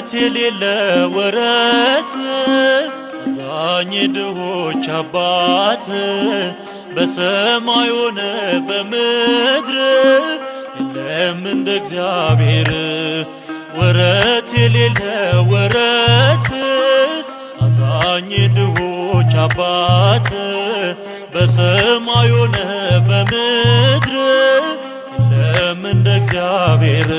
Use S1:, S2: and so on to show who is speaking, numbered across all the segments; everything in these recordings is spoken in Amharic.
S1: ወረት የሌለ ወረት አዛኝ ድሆች አባት በሰማይ ሆነ በምድር የለም እንደ እግዚአብሔር። ወረት የሌለ ወረት አዛኝ ድሆች አባት በሰማይ ሆነ በምድር የለም እንደ እግዚአብሔር።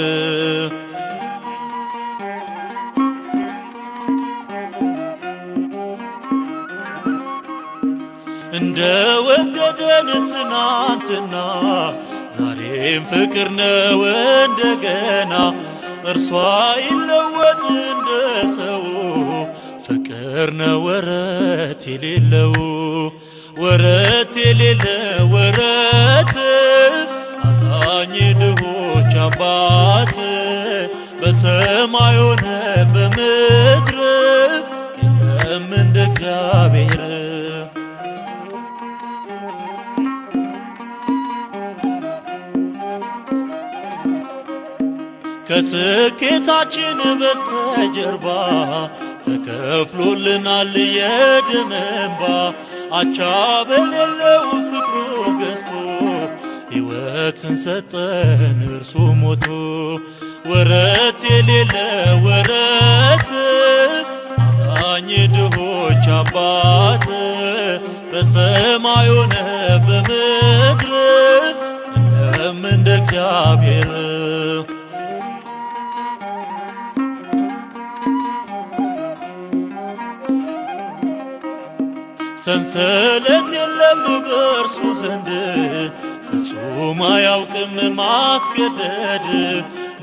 S1: እንደ ወደደን ትናንትና ዛሬም ፍቅር ነው እንደገና። እርሷ ይለወጥ እንደ ሰው ፍቅር ነው ወረት የሌለው። ወረት የሌለ ወረት አዛኝ ድሆች አባት በሰማይ ሆነ በምድር የለም እንደ እግዚአብሔር። ከስኬታችን በስተጀርባ ተከፍሎልናል የደም እንባ። አቻ በሌለው ፍቅሩ ገዝቶ ሕይወትን ሰጠን እርሱ ሞቶ። ወረት የሌለ ወረት አዛኝ ድሆች አባት በሰማይ ሆነ በምድር የለም እንደ እግዚአብሔር። ሰንሰለት የለም በእርሱ ዘንድ ፍጹም አያውቅም ማስገደድ።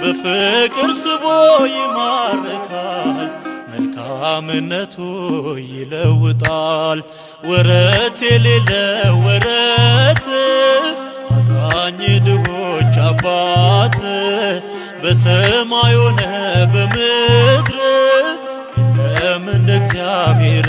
S1: በፍቅር ስቦ ይማርካል መልካምነቱ ይለውጣል። ወረት የሌለ ወረት አዛኝ ድሆች አባት በሰማይ ሆነ በምድር የለም እንደ እግዚአብሔር።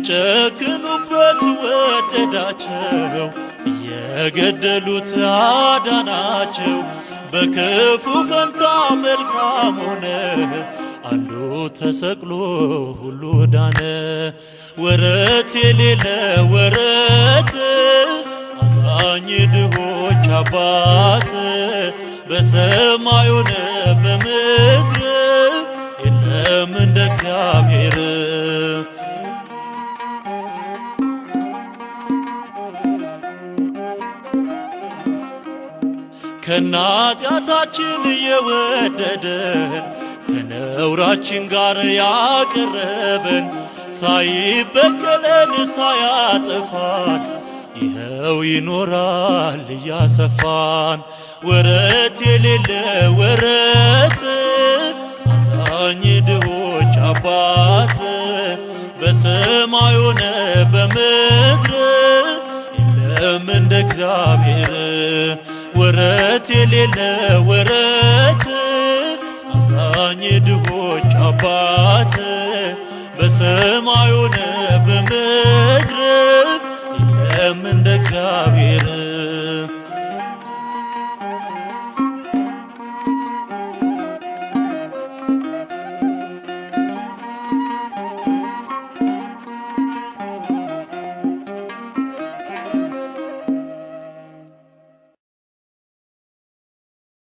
S1: ሲጨክኑበት ወደዳቸው እየገደሉት አዳናቸው። በክፉ ፈንታ መልካም ሆነ አንዱ ተሰቅሎ ሁሉ ዳነ። ወረት የሌለ ወረት አዛኝ ድሆች አባት በሰማይ ሆነ በምድር የለም እንደ እግዚአብሔር። ከናጢአታችን የወደደን ከነውራችን ጋር ያቀረበን ሳይበቀለን ሳያጠፋን ይኸው ይኖራል እያሰፋን። ወረት የሌለ ወረት አዛኝ ድሆች አባት በሰማይ ሆነ በምድር የለም እንደ እግዚአብሔር። ወረት የሌለ ወረት አዛኝ ድሆች አባት በሰማይ ሆነ በምድር የለም እንደ እግዚአብሔር።